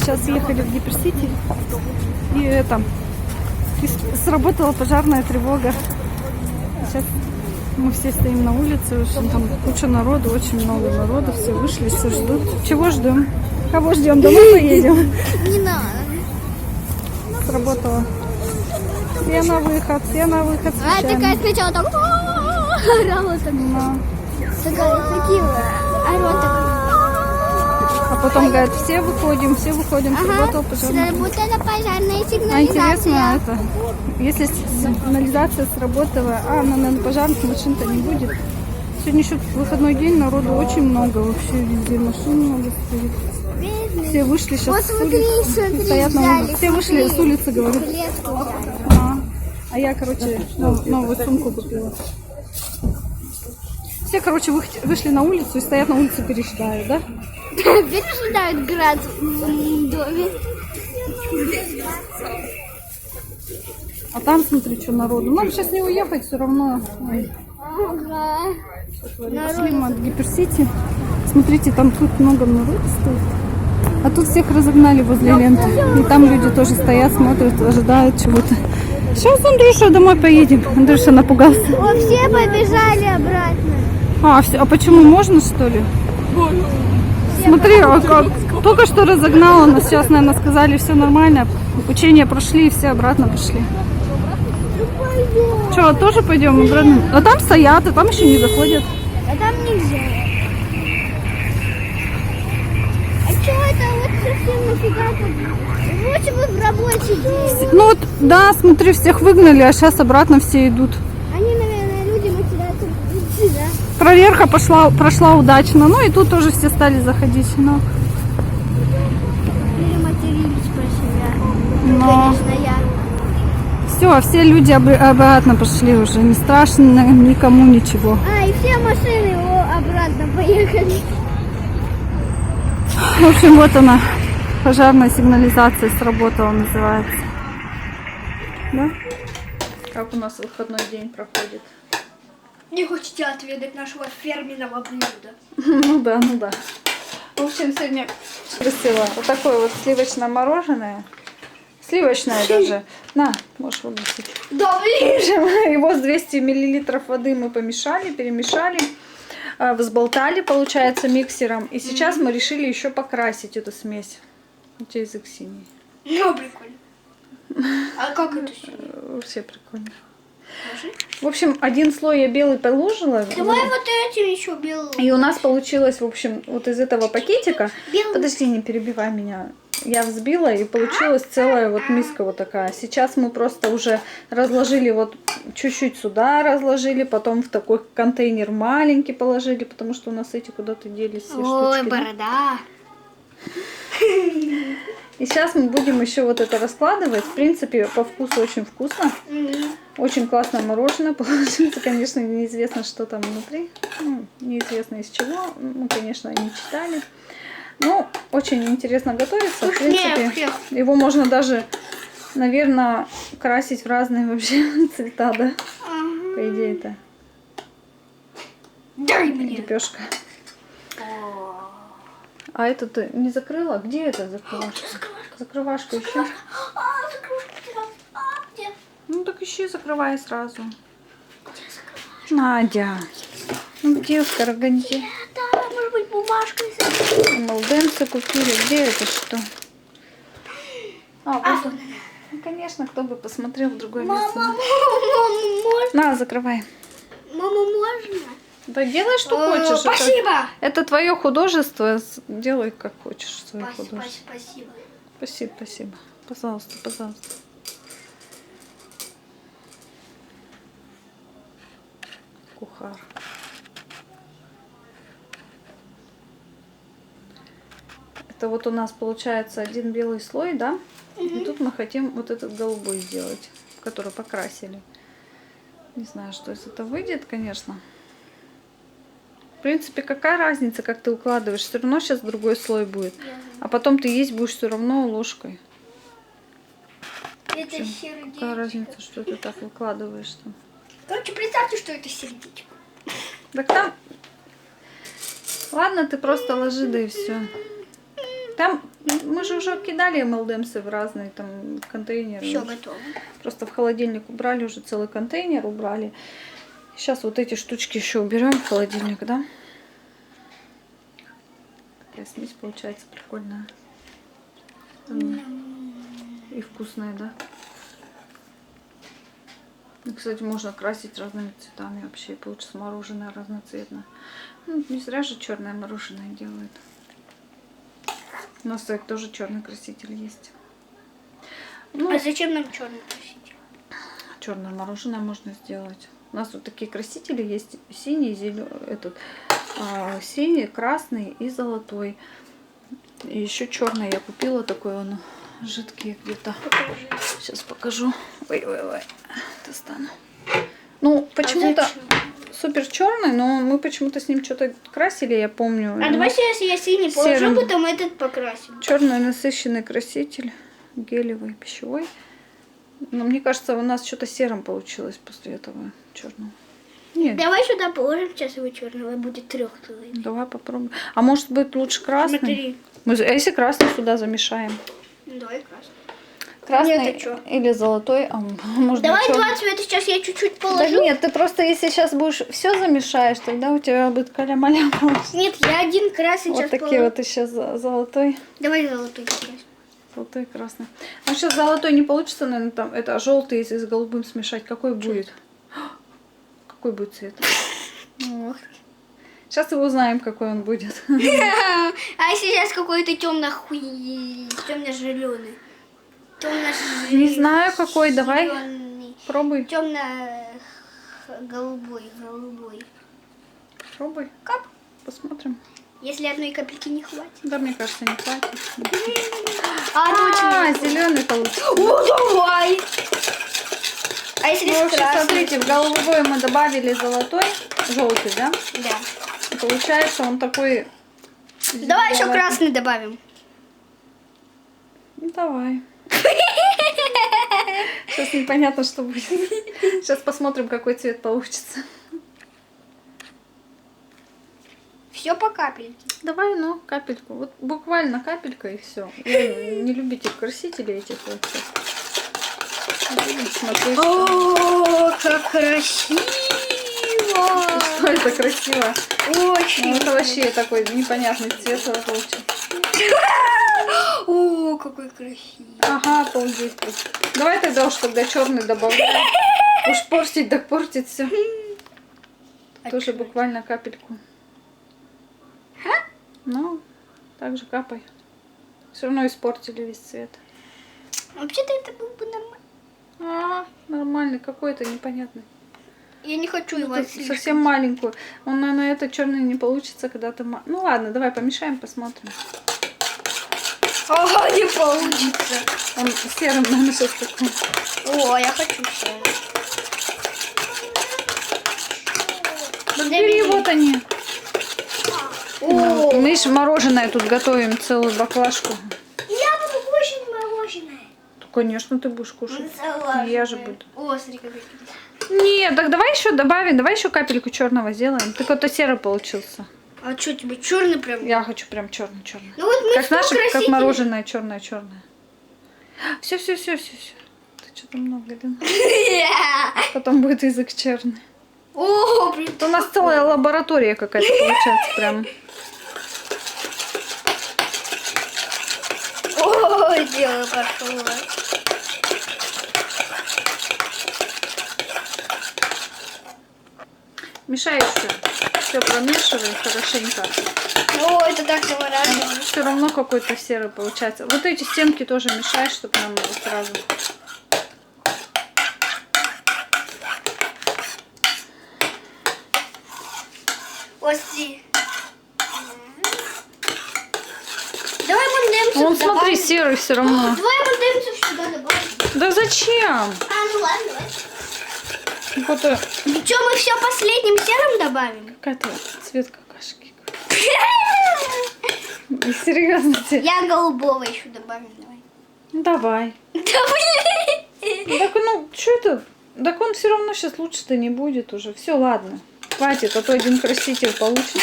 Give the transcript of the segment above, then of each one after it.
сейчас ехали в Гиперсити, и сработала пожарная тревога. Сейчас мы все стоим на улице, в общем, там куча народу, очень много народу, все вышли, все ждут. Чего ждем? Кого ждем? Домой поедем? Не надо. Сработало. Все на выход, А случайно. такая сначала так орала так. Такая красивая. Орала так. А потом говорят, все выходим, сработала пожарная. Сработала пожарная А сигнализация. интересно это, если сигнализация сработала, на пожарных машин-то не будет. Сегодня еще выходной день, народу очень много, вообще везде машин много стоит. Все вышли сейчас Вот с смотри, улицы, смотри, стоят на улице. взяли, Все вышли с улицы, говорят. клетку взяли. А я, короче, новую сумку купила. Все, короче, вышли на улицу и стоят на улице, пережидают, да? Пережидают град в доме. А там, смотри, что народу. Нам сейчас не уехать, все равно. Ой. Ага. Шли мы от Гиперсити. Смотрите, там тут много народу стоит. А тут всех разогнали возле ленты. И там люди тоже стоят, смотрят, ожидают чего-то. Сейчас, Андрюша, домой поедем. Андрюша напугался. О, все побежали обратно. А почему, можно, что ли? Смотри, только что разогнала нас. Сейчас, наверное, сказали, все нормально. Учения прошли, и все обратно пошли. Что, тоже пойдем обратно? А там стоят, а там еще не заходят. А там нельзя. А что это вот совсем нафига-то? Лучше бы в рабочий день. Ну вот, да, смотри, всех выгнали, а сейчас обратно все идут. Они, наверное, люди матерятся сюда. Проверка прошла удачно. Ну и тут тоже все стали заходить. Но... Или матерились про себя. Но... Конечно, я. Все люди обратно пошли уже. Не страшно никому ничего. А, и все машины обратно поехали. В общем, вот она. Пожарная сигнализация сработала, называется. Да? Как у нас выходной день проходит? Не хотите отведать нашего фирменного блюда? Ну да. В общем, сегодня красиво. Вот такое вот сливочное мороженое. Сливочное даже. На, можешь выбросить. Да, блин! Его с 200 мл воды мы помешали, перемешали, взболтали, получается, миксером. И сейчас мы решили еще покрасить эту смесь. У тебя язык синий. Ну, прикольно. А как это все? Все прикольно. В общем, один слой я белый положила. Давай вот этим еще белым. И у нас получилось, в общем, вот из этого пакетика. Белый. Подожди, не перебивай меня. Я взбила, и получилась целая вот миска вот такая. Сейчас мы просто уже разложили вот чуть-чуть сюда разложили, потом в такой контейнер маленький положили, потому что у нас эти куда-то делись все Ой, штучки. Да? борода. И сейчас мы будем еще вот это раскладывать. В принципе, по вкусу очень вкусно. Очень классное мороженое получится. Конечно, неизвестно, что там внутри. Ну, неизвестно из чего. Мы, конечно, не читали. Ну, очень интересно готовится. В принципе, его можно даже, наверное, красить в разные вообще цвета, да? По идее-то. Дай мне. Лепешка. А это ты не закрыла? Где это закрывашка? Закрывашка еще. Ну так ищи, закрывай сразу. Надя. Ну где скороганди? Да, может быть, бумажкой. Молденцы купили. Где это что? Вот он. Ну, конечно, кто бы посмотрел в другое место. Мама, можно? На, закрывай. Мама, можно? Да делай, что хочешь. Спасибо. Это твое художество. Делай, как хочешь, свое художество. Спасибо. Спасибо. Пожалуйста, пожалуйста. Кухар. Это вот у нас получается один белый слой, да? И тут мы хотим вот этот голубой сделать, который покрасили. Не знаю, что из этого выйдет, конечно. В принципе, какая разница, как ты укладываешь? Все равно сейчас другой слой будет. А потом ты есть будешь все равно ложкой. Это сердечко. Какая разница, что ты так выкладываешь там? Короче, представьте, что это сердечко. Так там... Ладно, ты просто ложи, да и все. Там Мы же уже кидали МЛДМсы в разные там контейнеры. Все готово. Просто в холодильник убрали, уже целый контейнер убрали. Сейчас вот эти штучки еще уберем в холодильник, да? Такая смесь получается прикольная. И вкусная, да? Ну, кстати, можно красить разными цветами вообще, и получится мороженое разноцветное. Ну, не зря же черное мороженое делают. У нас кстати, тоже черный краситель есть. Ну, А зачем нам черный краситель? черное мороженое можно сделать. У нас вот такие красители есть: синий, синий, красный и золотой. И еще черный я купила, такой он жидкий где-то. Сейчас покажу. Ой, достану. Ну, почему-то супер черный, но мы почему-то с ним что-то красили, я помню. А давайте, если я синий положу, потом этот покрасим. Черный насыщенный краситель, гелевый, пищевой. Но мне кажется, у нас что-то серым получилось после этого черного. Нет. Давай сюда положим сейчас его черного, будет трехслойный. Давай попробуем. А может быть лучше красный? Смотри. А если красный сюда замешаем? Давай красный. Красный Нет, а чё? или золотой, а может Давай быть, два цвета, сейчас я чуть-чуть Да положу. нет, ты просто если сейчас будешь все замешаешь, тогда у тебя будет каля-маля. Нет, я один красный Вот сейчас такие положу. вот еще золотой. Давай золотой покрасим. Золотой и красный. А сейчас золотой не получится, наверное, там это желтый, если с голубым смешать. Какой будет? Какой будет цвет? Вот. Сейчас и узнаем, какой он будет. А если сейчас какой-то темно-зеленый? Не знаю, какой. Давай, пробуй. Темно-голубой. Пробуй. Кап. Посмотрим. Если одной капельки не хватит. Да, мне кажется, не хватит. точно. Зеленый получится. О, давай! А если Ну, с вообще, красным? смотрите, в голубой мы добавили золотой, желтый, да? Да. И получается он такой... Давай еще зеленоватый. красный добавим. Ну, давай. Сейчас непонятно, что будет. Сейчас посмотрим, какой цвет получится. Все по капельке. Давай, ну, капельку. Вот буквально капелька и все. Я не любитель красителей этих вот. Смотри, О, как красиво! что это красиво. Очень. Ну, это вообще такой непонятный цвет получился. О, какой красивый. Ага, обалдеть. Давай тогда уж тогда черный добавляем. Уж портить, так портить все. Тоже буквально капельку. Ну, так же капай. Все равно испортили весь цвет. Вообще-то это был бы нормально. Нормальный, какой-то непонятный. Я не хочу его Совсем маленькую. Он, наверное, это черный не получится, когда ты... Ну ладно, давай помешаем, посмотрим. Ага, не получится. Он серым, наверное, сейчас такой. О, я хочу все. Бери, вот они. О, Мы же мороженое тут готовим, целую баклажку. я буду кушать мороженое. Конечно, ты будешь кушать. Я же буду. О, смотри, какой. Нет, так давай еще добавим, давай еще капельку черного сделаем. Так вот, серый получился. А что тебе черный прям? Я хочу прям черный-черный. Ну вот мы Как наше, как красители. мороженое черное-черное. Все. Ты что-то много, да? Потом будет язык черный. О, блин. Это у нас целая лаборатория какая-то получается прям. О, дело пошло. Мешай еще. Все промешивай хорошенько. О, это так завораживает. Все равно какой-то серый получается. Вот эти стенки тоже мешай, чтобы нам было сразу. Вот смотри. Давай мандемцев Вон смотри, добавим. серый все равно. Давай мандемцев сюда добавим. Да зачем? Ну ладно, давай. Какой-то... Что, мы все последним серым добавим? Какая-то цвет какашки. Серьезно тебе? Я голубого еще добавим, давай. Ну, давай. Да блин. Так, ну, что это? Так он все равно сейчас лучше-то не будет уже. Все, ладно. Хватит, а то один краситель получится.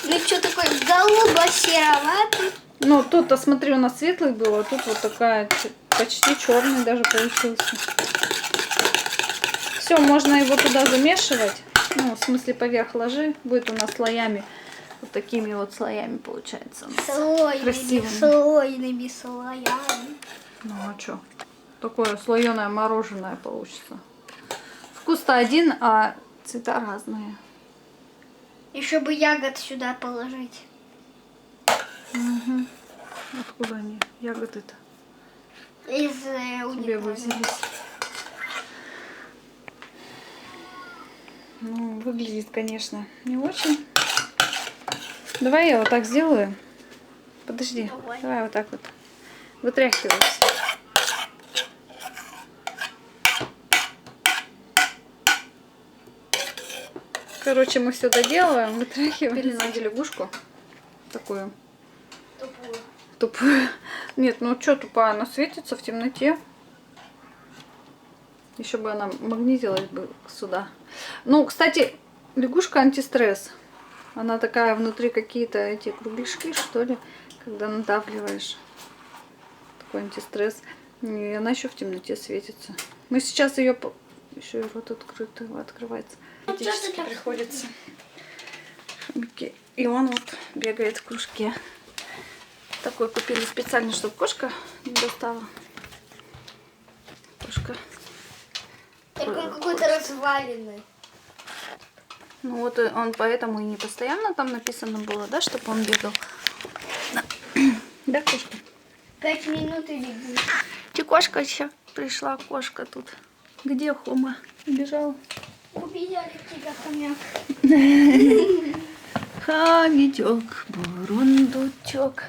Ну что такой голубо-сероватый. Ну, тут-то, смотри, у нас светлый был, а тут вот такая почти черный даже получился. Все, можно его туда замешивать. Ну, в смысле, поверх ложи. Будет у нас слоями. Вот такими вот слоями получается. Слойными слоями. Ну, а что? Такое слоеное мороженое получится. Вкус-то один, а цвета разные. Еще бы ягод сюда положить. Угу. Откуда они? Ягоды-то? Из Тебе бы взялись. Ну, выглядит, конечно, не очень. Давай я вот так сделаю. Подожди. Давай вот так вот. Вытряхивайся. Короче, мы все доделываем, вытряхиваем. Надо лягушку. Такую. Тупую. Нет, ну что тупая? Она светится в темноте. Еще бы она магнитилась бы сюда. Ну, кстати, лягушка антистресс. Она такая внутри какие-то эти кругляшки, что ли, когда надавливаешь. Такой антистресс. И она еще в темноте светится. Мы сейчас ее... Еще и рот открытый, открывается. Фактически приходится. И он вот бегает в кружке. Такой купили специально, чтобы кошка не достала. Кошка. Только он какой-то разваленный. Ну вот он поэтому и не постоянно там написано было, да, чтобы он бегал. Да, кошка? 5 минут и бегу. Че, кошка еще пришла, кошка тут. Где Хома? Бежал. Убежали тебя, хомяк. Хомячок, бурундучок.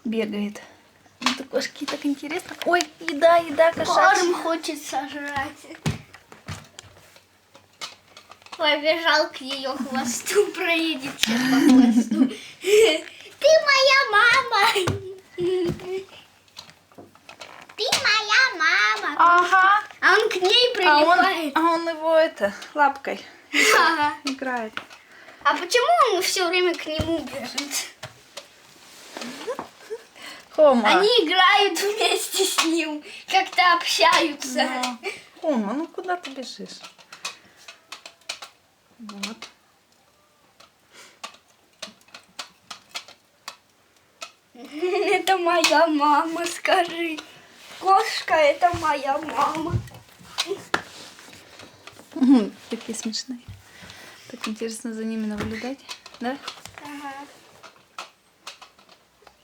Бегает. Это кошки так интересно. Ой, еда, кошачья. Корм хочет сожрать. Побежал к ее хвосту, проедет сейчас по хвосту. Ты моя мама. Ты моя мама. Ага. А он к ней прилипает. А он его это, лапкой Ага. играет. А почему он все время к нему бежит? Хома. Они играют вместе с ним, как-то общаются. Да. Хома, ну куда ты бежишь? Вот. Это моя мама, скажи. Кошка, это моя мама. Такие смешные. Так интересно за ними наблюдать, да? Ага.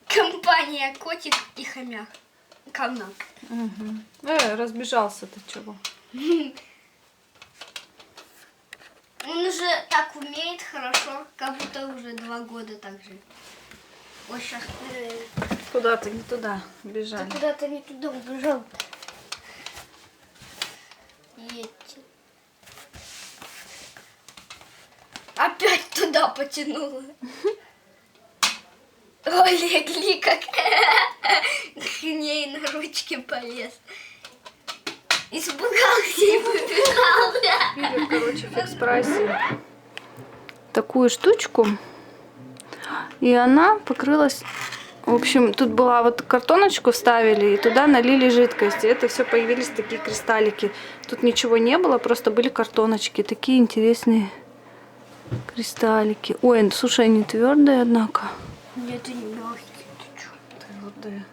Компания котик и хомяк. Хомяк. Угу. Разбежался ты чего? Он уже так умеет хорошо, как будто уже 2 года так же. Ой, сейчас Куда-то не туда бежали. куда-то не туда убежал. Едьте. Опять туда потянула. Ой, легли как к ней на ручки полез. Испугался и побежал. Купили, короче, в фикс-прайсе такую штучку. И она покрылась... В общем, тут была вот картоночку вставили, и туда налили жидкость. И это все появились такие кристаллики. Тут ничего не было, просто были картоночки. Такие интересные кристаллики. Ой, слушай, они твердые, однако. Нет, это не мягкий. Ты чё? Твердые.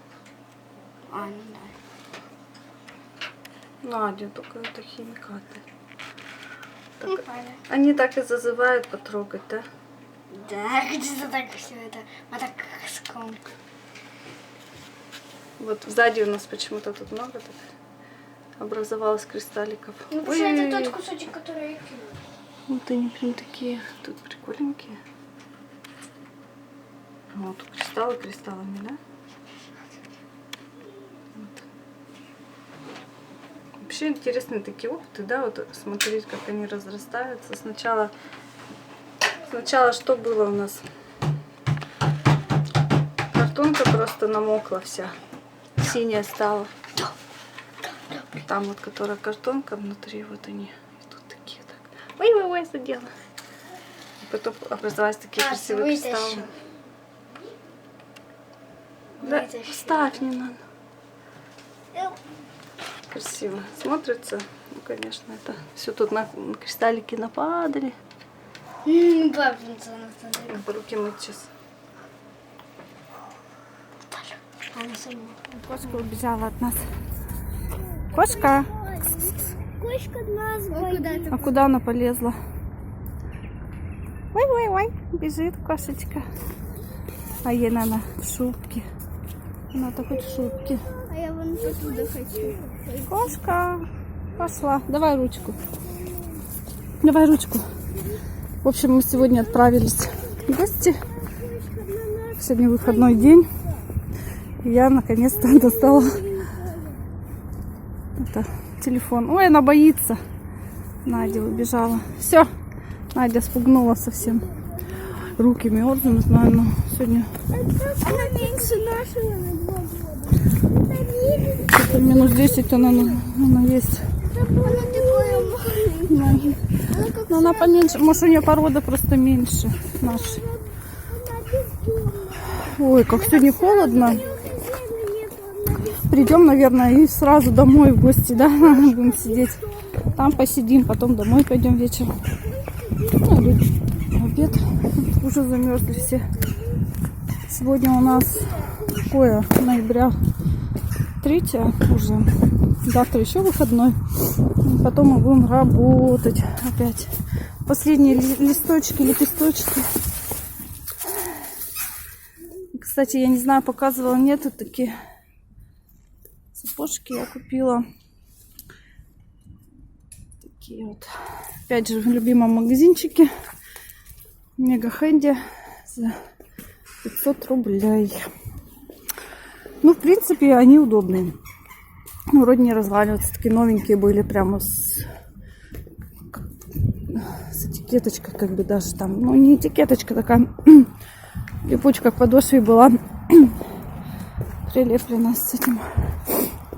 А, ну да. Надя, только это химикаты. Ну, понятно. Они так и зазывают потрогать, да? Да, где-то так все это. А так ском. Вот сзади у нас почему-то тут много так образовалось кристалликов. Ну, потому что это тот кусочек, который я кинула. Вот они прям такие, тут прикольненькие. Вот тут кристаллы кристаллами, да? Вот. Вообще интересные такие опыты, да, вот смотреть, как они разрастаются. Сначала что было у нас? Картонка просто намокла вся, синяя стала. Там вот, которая картонка внутри, вот они. И тут такие так. Ой, задела. потом образовались такие красивые кристаллы. Да, ставь, не надо. Красиво смотрится. Ну, конечно, это все тут на кристаллики нападали. Бабница на По руке мыть сейчас. Кошка убежала от нас. Кошка! Кошка нас боится. А куда она полезла? Ой-ой-ой, бежит кошечка. А ей надо в шубке. Она-то хоть в шубке. А я вон туда хочу. Кошка пошла. Давай ручку. Давай ручку. В общем, мы сегодня отправились в гости. Сегодня выходной день. И я наконец-то достала это, телефон. Ой, она боится. Надя убежала. Все. Надя спугнула совсем. Руки мерзнут, знаю, но сегодня... Она меньше нашего на 2 года. Это минус 10 она есть. Она такая маленькая. Но она поменьше. Может, у нее порода просто меньше нашей. Ой, как сегодня холодно. Придем, наверное, и сразу домой в гости, да? Будем сидеть. Там посидим, потом домой пойдем вечером. Ну, обед. Уже замерзли все. Сегодня у нас какое? Ноября 3 уже. Завтра еще выходной. И потом мы будем работать опять. Последние листочки, лепесточки. Кстати, я не знаю, показывала, нету такие сапожки я купила. Такие вот. Опять же, в любимом магазинчике. Мега Хенди за 500 рублей. Ну, в принципе, они удобные. Ну, вроде не разваливаются. Такие новенькие были, прямо с этикеточкой, как бы даже там. Ну, не этикеточка, такая липучка к подошве была прилеплена с этим.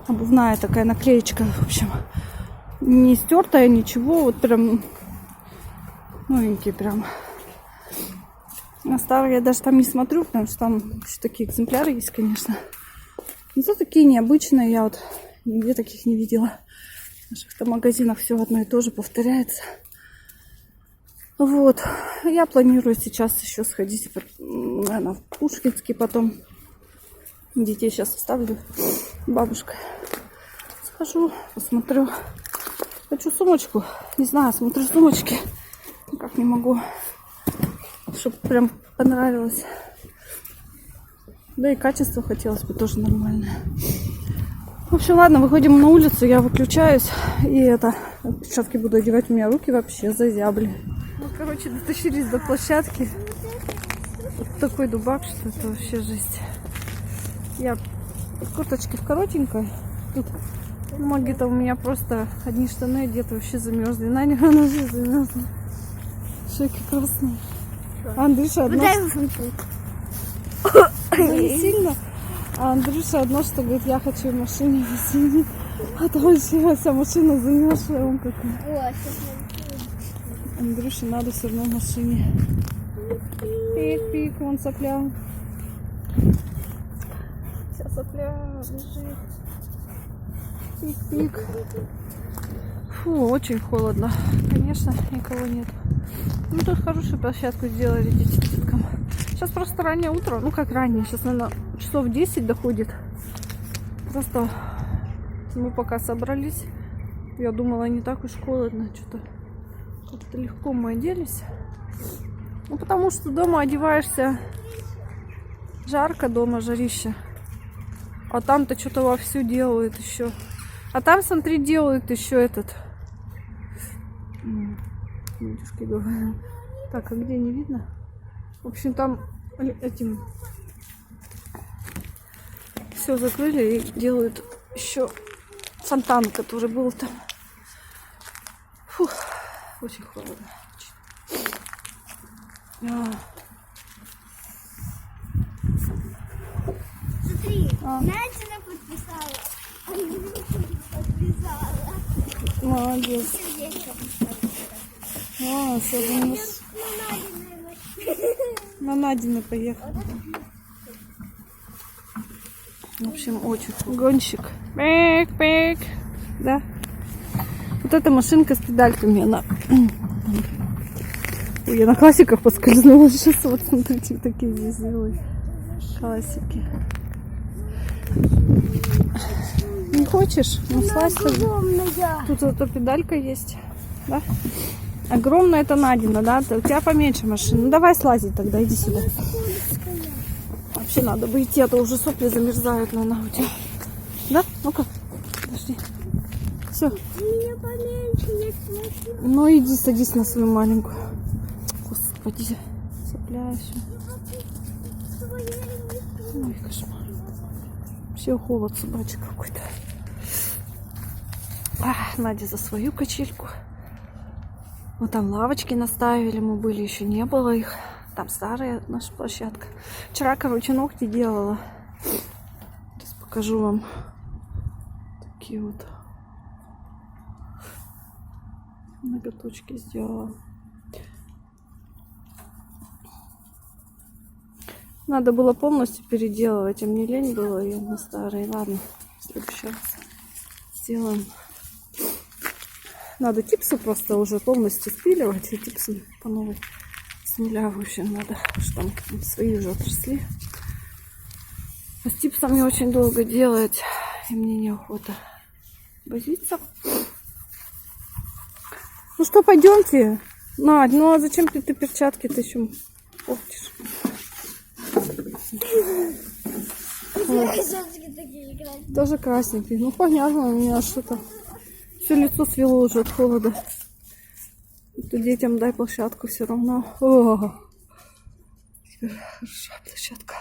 Обувная такая наклеечка, в общем. Не стертая, ничего. Вот прям новенькие прям. На старые я даже там не смотрю, потому что там еще такие экземпляры есть, конечно. Но зато такие необычные. Я вот нигде таких не видела. В наших-то магазинах все одно и то же повторяется. Вот. Я планирую сейчас еще сходить, наверное, в Пушкинский потом. Детей сейчас оставлю бабушкой. Схожу, посмотрю. Хочу сумочку. Не знаю, смотрю сумочки. Никак не могу. Чтобы прям понравилось. Да и качество хотелось бы тоже нормальное. В общем, ладно, выходим на улицу, я выключаюсь. И это, перчатки буду одевать, у меня руки вообще зазябли. Ну, короче, дотащились до площадки. Вот такой дубак, что это вообще жесть. Я в курточке в коротенькой. Тут ноги-то у меня просто одни штаны одеты, вообще замерзли. Наня, она уже замерзла. Щеки красные. Андрюша одно... Не сильно. А Андрюша одно, что говорит, я хочу в машине посидеть. А то вообще вся машина замерзшая. Он какой. Андрюше надо все равно в машине. Пик-пик, вон сопля. Сейчас сопля лежит. Пик-пик. Фу, очень холодно. Конечно, никого нет. Ну, тут хорошую площадку сделали деткам. Сейчас просто раннее утро. Ну, как раннее. Сейчас, наверное, часов 10 доходит. Просто мы пока собрались. Я думала, не так уж холодно. Что-то как-то легко мы оделись. Ну, потому что дома одеваешься. Жарко дома, жарище. А там-то что-то вовсю делают еще. А там, смотри, делают еще этот... Видюшки говорят. Так, а где не видно? В общем, там этим все закрыли и делают еще фонтан, который был там. Фух, очень холодно. Смотри, Надя подписала. Подписала. Молодец. Сердечко. А, все, На Надины поехали. В общем, очень гонщик. Пик-пик. Да. Вот эта машинка с педальками, она... Ой, я на классиках поскользнулась. Сейчас вот смотрите, такие здесь сделали. Классики. Не хочешь? Ну, слазь тогда. Тут зато педалька есть. Да? Огромная это Надина, да? У тебя поменьше машин. Ну давай слазить тогда, иди сюда. Вообще надо бы идти, а то уже сопли замерзают на науте. Да? Ну-ка, подожди. Все. Ну иди, садись на свою маленькую. Господи, сопля еще. Ой, кошмар. Вообще холод собачий какой-то. Надя за свою качельку. Вот там лавочки наставили, мы были, еще не было их. Там старая наша площадка. Вчера, короче, ногти делала. Сейчас покажу вам. Такие вот ноготочки сделала. Надо было полностью переделывать, а мне лень было ее на старые. Ладно, в следующий раз сделаем. Надо типсы просто уже полностью спиливать, и типсы по новой с нуля, в общем, надо, что там свои уже отросли. А с типсами очень долго делать, и мне неохота возиться. Ну что, пойдемте. Надь, ну а зачем ты перчатки-то еще портишь? Тоже красненький. Ну понятно, у меня что-то все лицо свело уже от холода. То детям дай площадку все равно. О, хорошая площадка.